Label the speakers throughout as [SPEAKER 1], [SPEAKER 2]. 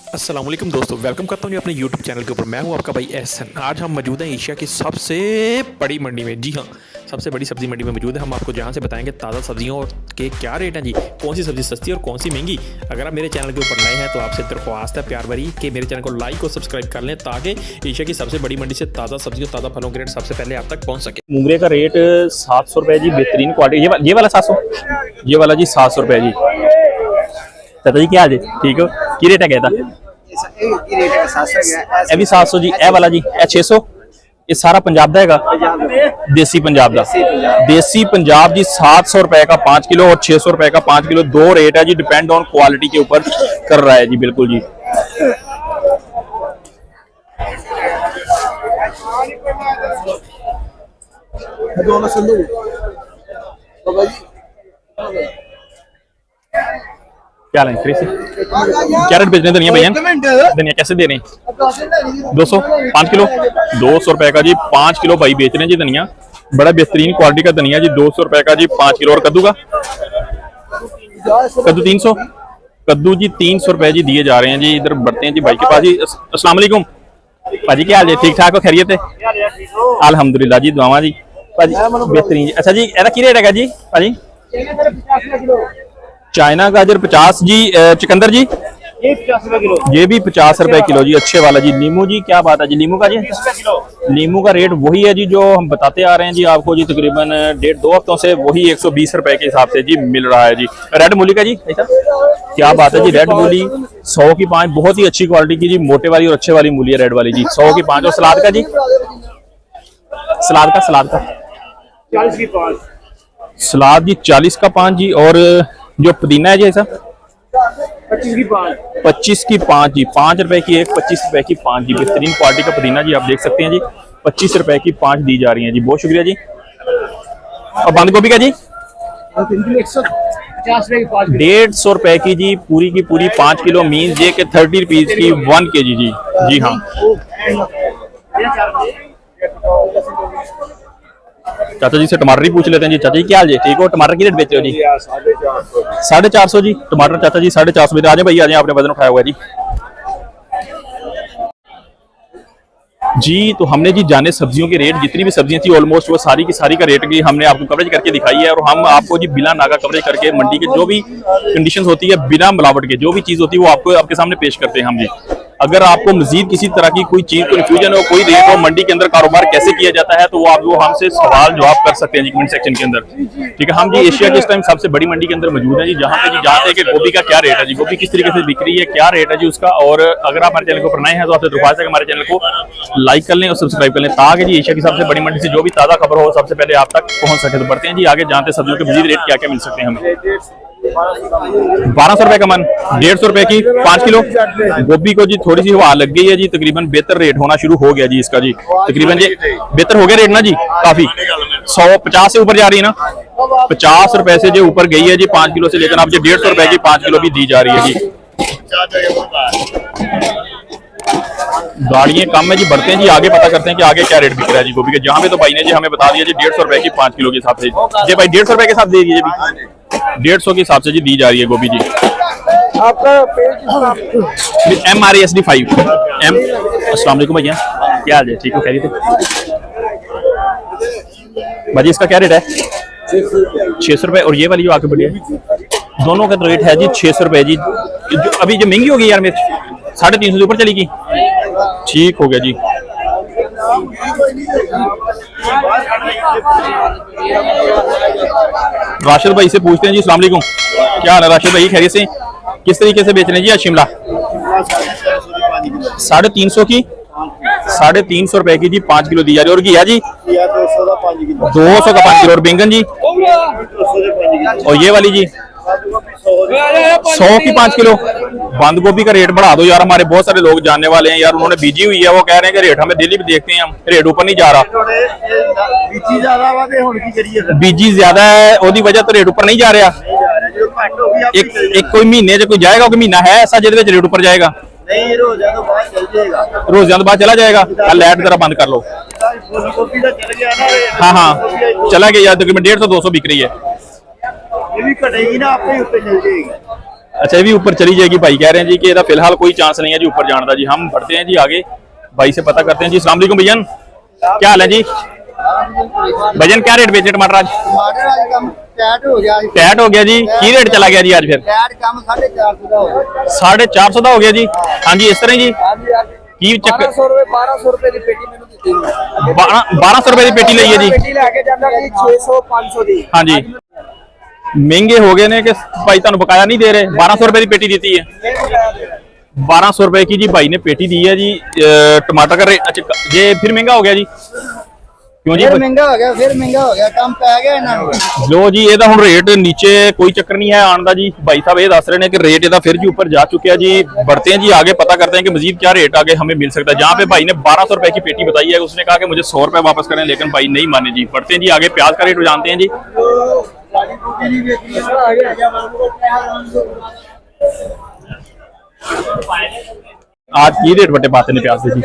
[SPEAKER 1] अस्सलाम वालेकुम दोस्तों, वेलकम करता हूँ अपने यूट्यूब चैनल के ऊपर। मैं हूँ आपका भाई एहसन। आज हम मौजूद हैं एशिया की सबसे बड़ी मंडी में। जी हाँ, सबसे बड़ी सब्जी मंडी में मौजूद है। हम आपको जहाँ से बताएंगे ताज़ा सब्जियों और के क्या रेट हैं जी, कौन सी सब्जी सस्ती और कौन सी महंगी। अगर आप मेरे चैनल के ऊपर नए हैं तो आपसे दरख्वास्त है प्यार भरी कि मेरे चैनल को लाइक और सब्सक्राइब कर लें ताकि एशिया की सबसे बड़ी मंडी से ताज़ा सब्जी और ताज़ा फलों के रेट सबसे पहले आप तक पहुँच सके।
[SPEAKER 2] मूंगरे का रेट 700 रुपये जी, बेहतरीन क्वालिटी। ये वाला 700, ये वाला जी 700 रुपये जी। चाचा जी क्या हाल है? ठीक हो? की रेट है कहता भी 700 जी। ए वाला जी ए 600। ये सारा पंजाब का हैगा, देसी पंजाब का। देसी पंजाब जी 700 रुपए का 5 किलो और 600 रुपए का 5 किलो। दो रेट है जी, डिपेंड ऑन क्वालिटी के ऊपर कर रहा है जी। बिल्कुल जी। क्या लें फिर से? क्या रेट बेच रहे हैं धनिया भैया? धनिया कैसे दे रहे हैं? 200 5 किलो 200 रुपए का जी 5 किलो भाई बेच रहे हैं जी धनिया। बड़ा बेहतरीन क्वालिटी का धनिया जी 200 रुपए का जी 5 किलो। और कद्दू का? कद्दू 300। कद्दू जी 300 रुपए जी दिए जा रहे हैं जी। इधर बढ़ते हैं जी भाई के पास जी। अस्सलाम वालेकुम भाजी, क्या हाल है? ठीक ठाक हो? खैरियत है? अल्हम्दुलिल्लाह जी, दुआवा जी भाजी बेहतरीन। अच्छा जी, एदा की रेट है जी भाजी? चाइना गाजर 50 जी। चुकंदर जी ये भी 50 रुपए किलो जी, अच्छे वाला जी। लीमू जी क्या बात है जी? लीमू का जी, लीमू का रेट वही है जी जो हम बताते आ रहे हैं जी आपको जी, तकरीबन 1.5-2 हफ्तों से वही 120 रुपए के हिसाब से जी मिल रहा है जी। रेड मूली का जी ऐसा क्या बात है जी? रेड मूली 100 की 5, बहुत ही अच्छी क्वालिटी की जी, मोटे वाली और अच्छे वाली मूली है रेड वाली जी, 100 की 5। और सलाद का जी? सलाद का 40 की 5। सलाद जी 40 का 5 जी। और जो पुदीना है जी ऐसा 25 की 5 जी। 5 रुपए की एक, 25 रुपए की 5 जी। बेहतरीन क्वालिटी का पुदीना जी, आप देख सकते हैं जी। 25 रुपए की 5 दी जा रही है जी। बहुत शुक्रिया जी। और बंद गोभी का जी 150 रुपए की जी, पूरी की पूरी 5 किलो। मीन्स ये कि 30 रुपीज की 1 kg जी। जी हाँ। चाचा जी से टमाटर ही पूछ लेते हैं जी। चाचा जी क्या हाल जी? ठीक हो? टमाटर की रेट बेचते हो जी? 450 जी टमाटर। चाचा जी 450 आ जाए भाई, आ जाए, आपने वजन उठाया हुआ है जी। जी तो हमने जी जाने सब्जियों के रेट, जितनी भी सब्जियां थी ऑलमोस्ट वो सारी की सारी का रेट की हमने आपको कवरेज करके दिखाई है। और हम आपको जी बिना नागा कवरेज करके मंडी के जो भी कंडीशंस होती है, बिना मिलावट के जो भी चीज़ होती है वो आपको आपके सामने पेश करते हैं हम जी। अगर आपको मजीद किसी तरह की कोई चीज़ कन्फ्यूजन हो, कोई रेट हो, मंडी के अंदर कारोबार कैसे किया जाता है, तो वो आप वो हमसे सवाल जवाब कर सकते हैं जी कमेंट सेक्शन के अंदर। ठीक है। हम जी एशिया के इस टाइम सबसे बड़ी मंडी के अंदर मौजूद है जी, जहाँ पे जी जानते हैं कि गोभी का क्या रेट है जी, गोभी किस तरीके से बिक रही है, क्या रेट है जी उसका। और अगर आप हमारे चैनल को नए हैं तो आपसे दरख्वास्त है कि हमारे चैनल को लाइक कर लें और सब्सक्राइब कर लें ताकि जी एशिया की सबसे बड़ी मंडी से जो भी ताज़ा खबर हो सबसे पहले आप तक पहुँच सके। तो बढ़ते हैं जी आगे, जानते हैं सब्जियों के मजीद रेट क्या क्या मिल सकते हैं हमें। 1200 रुपए का मन, 150 रुपए की 5 किलो। गोभी को जी थोड़ी सी हवा लग गई है जी, तकरीबन बेहतर रेट होना शुरू हो गया जी इसका जी। तकरीबन जी बेहतर हो गया रेट ना जी, काफी 150 से ऊपर जा रही है ना। 50 रुपए से जो ऊपर गई है जी 5 किलो से, लेकिन अब जो 150 रुपए की 5 किलो भी दी जा रही है जी। गाड़ियाँ कम है जी, बढ़ते हैं जी आगे, पता करते हैं कि आगे क्या रेट बिक रहा है जी गोभी के। जहाँ पे तो भाई ने जी हमें बता दिया जी 150 रुपए की 5 किलो के हिसाब से जी। भाई 150 रुपए के साथ दे दीजिए जी, 150 के हिसाब से जी दी जा रही है गोभी जी। आपका MRASD 5 M। अस्सलाम वालेकुम भैया, क्या हाल है? ठीक हो? खैरियत है भाजी? इसका क्या रेट है? 600 रुपए। और ये वाली जो आके बढ़ी है, दोनों का रेट है जी 600 रुपए जी। जो अभी जो महंगी होगी यार मिर्च 350 से ऊपर चलेगी। ठीक हो गया जी। राशिद भाई से पूछते हैं जी। अस्सलाम वालेकुम, क्या हाल है राशिद भाई? खैरियत से? किस तरीके से बेच रहे हैं जी आज शिमला? 350 की 350 रुपए की जी 5 किलो दी जा रही है। और घिया जी 200 का 5 किलो। और बैंगन जी? और ये वाली जी 100 की 5 किलो। बंद गोभी का रेट बढ़ा दो यार, हमारे बहुत सारे लोग जानने वाले हैं यार, उन्होंने बीजी हुई है, वो कह रहे हैं कि रेट हमें डेली भी देखते हैं हम, रेट ऊपर नहीं जा रहा। बीजी ज्यादा है ओदी वजह तो रेट ऊपर नहीं जा रहा। एक कोई महीने जो कोई जाएगा, कोई महीना है ऐसा जिहदे विच रेट ऊपर जाएगा? नहीं, रोज़ां तो बाद चला जाएगा। लाइट जरा बंद कर लो। हाँ हाँ चला गया यार, तकरीबन 150-200 बिक रही है। ये भी कटेगी ना, आपके ऊपर चल जाएगी। अच्छा, ये भी ऊपर चली जाएगी। भाई कह रहे हैं जी कि फिलहाल कोई चांस नहीं है जी ऊपर जाने का जी। हम बढ़ते हैं जी आगे, भाई से पता करते हैं जी। अस्सलाम वालेकुम भैया, क्या हाल है जी? भजन क्या रेट बेचे टमाटर आज? टैट हो गया जी, की रेट चला गया जी आज? फिर 450 का हो गया जी। हाँ जी, इस तरह जी की चक्कर
[SPEAKER 3] 1200 रुपए की पेटी मैंने दी
[SPEAKER 2] 1200 रुपए की पेटी ली है जी।
[SPEAKER 3] पेटी लेके जाना कि 600 500 दी।
[SPEAKER 2] हाँ जी, महंगे हो गए ने कि भाई तुम बकाया नहीं दे रहे। 1200 रुपए की पेटी दी है। 1200 रुपए की जी भाई ने पेटी दी है जी। टमाटर का रेट अच्छा ये फिर महंगा हो गया जी? क्यों जी?
[SPEAKER 3] फिर महंगा हो गया, फिर महंगा हो गया, कम पै गया ना।
[SPEAKER 2] लो जी, ये ਹੁਣ रेट नीचे कोई चक्कर नहीं है आने का जी। भाई साहब ये दस रहे हैं कि रेट ਇਹਦਾ फिर जी ऊपर जा चुके हैं जी। बढ़ते हैं जी आगे, पता करते हैं कि मजीद क्या रेट आगे हमें मिल सकता है। जहाँ पे भाई ने 1200 रुपए की पेटी बताई है, उसने कहा कि मुझे 100 रुपए वापस करें, लेकिन भाई नहीं माने जी। बढ़ते हैं जी आगे, प्याज का रेट जानते हैं जी। आज की रेट बटे पाते ने प्याज जी?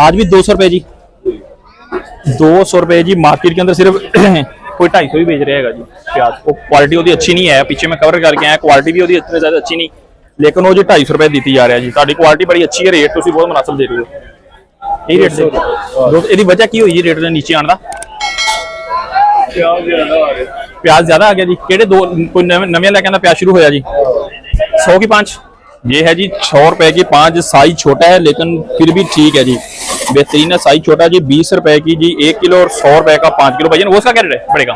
[SPEAKER 2] आज भी 200 रुपए जी। 200 रुपए जी। मार्केट के अंदर सिर्फ कोई 250 ही बेच रहेगा जी प्याज को। क्वालिटी उसकी अच्छी नहीं है, पीछे मैं कवर करके आया, क्वालिटी भी उसकी इतनी ज्यादा अच्छी नहीं, लेकिन वो जी 250 रुपए दी जा रहा है जी। ताड़ी क्वालिटी बड़ी अच्छी है, रेट तुम बहुत मुनासिब दे रहे हो। यही रेट से ਇਹਦੀ वजह की हुई जी रेट नीचे आने का? प्याज ज्यादा आ गया जी। केड़े दो कोई नवे लेके आना प्याज शुरू होया जी? 100 की 5 ये है जी। 100 रुपए की 5, साइज छोटा है लेकिन फिर भी ठीक है जी, बेहतरीन है। साइज छोटा जी। 20 रुपए की जी 1 किलो और 100 रुपए का 5 किलो। भैया वो उसका क्या रेट पड़ेगा?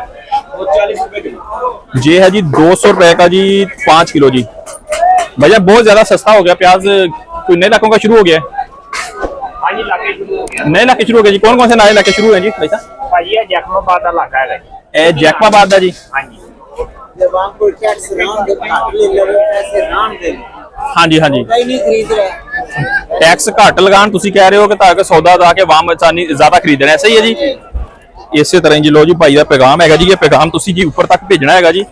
[SPEAKER 2] ये है जी 200 रुपए का जी 5 किलो जी। भैया बहुत ज्यादा सस्ता हो गया प्याज। कोई नए इलाकों का शुरू हो गया है? नए इलाके शुरू हो गए जी। कौन कौन से नए इलाके शुरू हैं जी भाई साहब?
[SPEAKER 3] जैकमाबाद का इलाका है।
[SPEAKER 2] जैकमाबाद का जी। हाँ जी, हाँ जी। टैक्स घट लगान तुसी कह रहे हो कि ताकि सौदा दा के वाम ज्यादा खरीद रहे हैं, सही है जी। इसी तरह जी लो जी भाई का पैगाम है जी। ये पैगाम तुसी जी ऊपर तक भेजना है जी।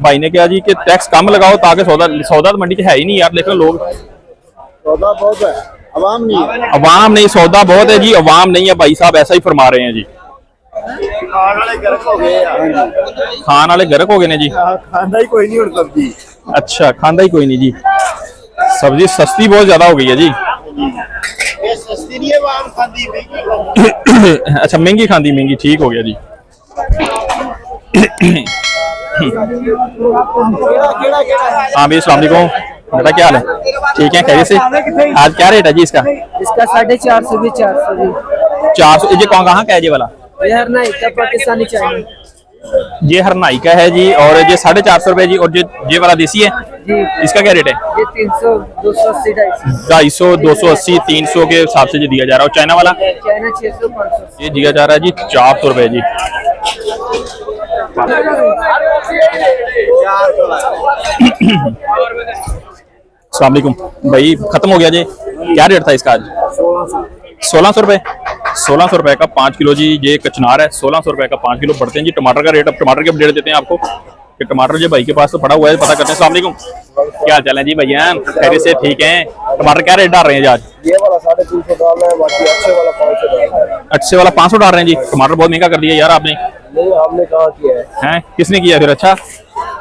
[SPEAKER 2] भाई ने कहा जी कि टैक्स कम लगाओ ताकि सौदा तो मंडी है ही नहीं यार, लेकिन लोग
[SPEAKER 3] सौदा बहुत है, अवाम नहीं है।
[SPEAKER 2] अवाम नहीं, सौदा बहुत है जी, अवाम नहीं है। भाई साहब ऐसा ही फरमा रहे हैं जी।
[SPEAKER 3] खान वाले गर्क हो गए,
[SPEAKER 2] खान वाले गर्क हो गए ने जी।
[SPEAKER 3] खांदा ही कोई नहीं और सब्जी।
[SPEAKER 2] अच्छा, खांदा ही कोई नहीं जी। सब्जी सस्ती बहुत ज्यादा हो गई है जी।
[SPEAKER 3] ये सस्ती नहीं है, आम खांदी महंगी।
[SPEAKER 2] अच्छा, महंगी खांदी महंगी, ठीक हो गया जी। हाँ भाई, अस्सलाम वालेकुम बेटा, क्या हाल है? ठीक है, खैरियत से? आज क्या रेट है जी इसका?
[SPEAKER 3] इसका 450 भी 400 जी।
[SPEAKER 2] 400। ये कहाँ का है ये वाला?
[SPEAKER 3] ये हरनाई का पाकिस्तानी चाहिए।
[SPEAKER 2] ये हरनाई का है जी। और ये 450 रुपए जी। और ये वाला देसी है
[SPEAKER 3] जी,
[SPEAKER 2] इसका क्या रेट है?
[SPEAKER 3] ये 300 280
[SPEAKER 2] 250 280 300 के हिसाब से जो दिया जा रहा है। और चाइना वाला?
[SPEAKER 3] चाइना 600 500
[SPEAKER 2] ये दिया जा रहा है जी 400 रुपए जी। अस्सलाम वालेकुम भाई, खत्म हो गया जी। क्या रेट था इसका आज? 1600 रुपए। 1600 रुपए का 5 किलो जी। ये कचनार है, 1600 रुपए का 5 किलो। बढ़ते हैं जी टमाटर का रेट। अब टमाटर के अपडेट देते हैं आपको कि टमाटर जो भाई के पास तो पड़ा हुआ है, पता करते हैं। अस्सलाम वालेकुम, क्या हाल चाल है जी भैया? खैरियत से? ठीक है। टमाटर क्या रेट डाल रहे हैं जी आज?
[SPEAKER 3] ये वाला 350 डाल रहा है, बाकी अच्छे वाला 500 डाल रहा है।
[SPEAKER 2] अच्छे वाला 500 डाल रहे हैं जी। टमाटर बहुत महंगा कर दिया यार आपने।
[SPEAKER 3] नहीं, हमने कहा किया है।
[SPEAKER 2] हैं, किसने किया फिर? अच्छा,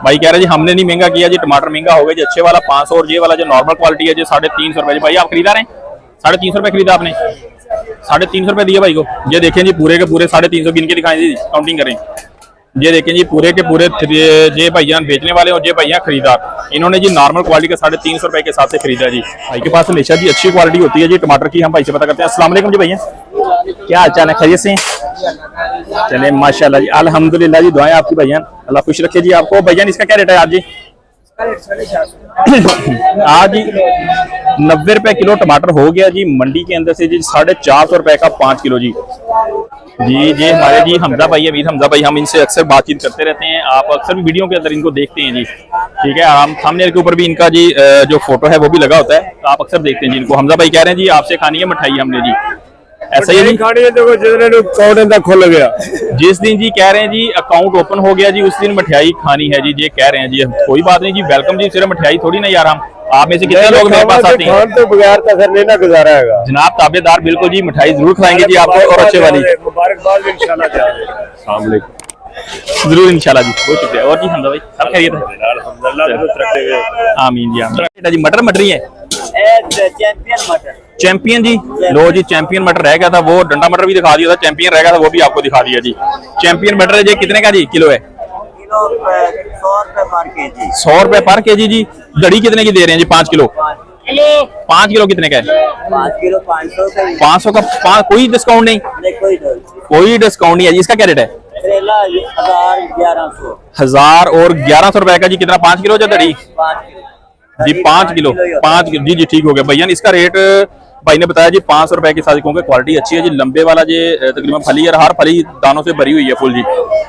[SPEAKER 2] भाई कह रहे जी हमने नहीं महंगा किया जी, टमाटर महंगा हो गया जी। अच्छे वाला 500 और ये वाला जो नॉर्मल क्वालिटी है जी 350 रुपए जी। भाई आप खरीदा रहे हैं? 350 रुपए खरीदा आपने? 350 रुपए दिए भाई को। ये देखें जी पूरे के पूरे 350 गिन के दिखाएं जी, काउंटिंग करें। ये देखें जी पूरे के पूरे ये भैया बेचने वाले और ये भैया खरीदार, इन्होंने जी नॉर्मल क्वालिटी का 350 रुपए के हिसाब से खरीदा जी। भाई के पास हमेशा जी अच्छी क्वालिटी होती है जी टमाटर की। हम भाई से पता करते हैं। अस्सलाम वालेकुम जी भैया, क्या हाल चाल है? खैरियत से? चले माशाल्लाह जी, अल्हम्दुलिल्लाह जी। दुआएं आपकी भैया, अल्लाह खुश रखे जी आपको। भैया इसका क्या रेट है आज जी? आज 90 रुपए किलो टमाटर हो गया जी मंडी के अंदर से जी। 450 रुपए का 5 किलो जी। जी हमारे जी हमजा भाई, अमीर हमजा भाई, हम इनसे अक्सर बातचीत करते रहते हैं। आप अक्सर भी वीडियो के अंदर इनको देखते हैं जी, ठीक है। हम थंबनेल के ऊपर भी इनका जी जो फोटो है वो भी लगा होता है, तो आप अक्सर देखते हैं जी इनको। हमजा भाई कह रहे हैं जी आपसे खानी है मिठाई हमने जी, ऐसा ही है जी?
[SPEAKER 3] खानी है, देखो जिस दिन अकाउंट खुल गया,
[SPEAKER 2] जिस दिन जी कह रहे हैं जी अकाउंट ओपन हो गया जी, उस दिन मिठाई खानी है जी। ये कह रहे हैं जी। कोई बात नहीं जी, वेलकम जी। सिर्फ मिठाई थोड़ी ना यार, हम आप में से कितने लोग मेरे पास आते हैं?
[SPEAKER 3] तो बगैर कसर नहीं ना गुजारा है
[SPEAKER 2] जनाब ताबेदार, बिल्कुल जी मिठाई जरूर खिलाएंगे जी आपको, और अच्छे वाली।
[SPEAKER 3] मुबारकबाद इंशाल्लाह।
[SPEAKER 2] अस्सलाम वालेकुम। जरूर इंशाल्लाह जी, बहुत शुक्रिया। और जी हमजा भाई सब खैरियत है? आमीन जी आमीन। जी मटर मटरी है
[SPEAKER 4] चैंपियन मटर
[SPEAKER 2] चैंपियन जी। लो जी चैंपियन मटर रह गया था, वो डंडा मटर भी दिखा दिया था, चैंपियन रह गया था वो भी आपको दिखा दिया जी। चैंपियन मटर है जी, कितने का जी किलो है?
[SPEAKER 4] किलो 100 रुपए पर केजी।
[SPEAKER 2] 100 रुपए पर केजी जी। दड़ी कितने की दे रहे हैं जी? 5 किलो। 5 किलो कितने का है?
[SPEAKER 4] 5 किलो 500 का।
[SPEAKER 2] 500 का कोई डिस्काउंट नहीं? कोई डिस्काउंट नहीं है जी। इसका क्या रेट है?
[SPEAKER 4] करेला 1100।
[SPEAKER 2] 1000 और 1100 रुपए का जी। कितना? 5 किलो जो दड़ी
[SPEAKER 4] 5 किलो
[SPEAKER 2] जी? 5 किलो 5 किलो जी जी ठीक हो गया भैया। इसका रेट भाई ने बताया जी 500 रुपए के साथ। क्योंकि क्वालिटी अच्छी है जी, लंबे वाला जी तकरीबन फली है, हर फली दानों से भरी हुई है फुल जी।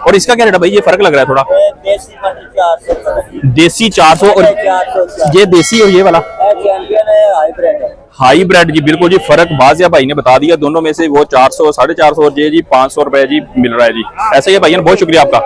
[SPEAKER 2] और इसका क्या रेट है भाई? ये फर्क लग रहा है थोड़ा।
[SPEAKER 4] देसी मटर 400।
[SPEAKER 2] देसी 400 और
[SPEAKER 4] 400
[SPEAKER 2] ये देसी और ये वाला
[SPEAKER 4] चैंपियन है, हाइब्रिड है।
[SPEAKER 2] हाईब्रिड जी। बिल्कुल जी फर्क बाजिया भाई ने बता दिया। दोनों में से वो 400 450 और ये जी 500 रुपए जी मिल रहा है जी। ऐसे ही है भैया, बहुत शुक्रिया आपका।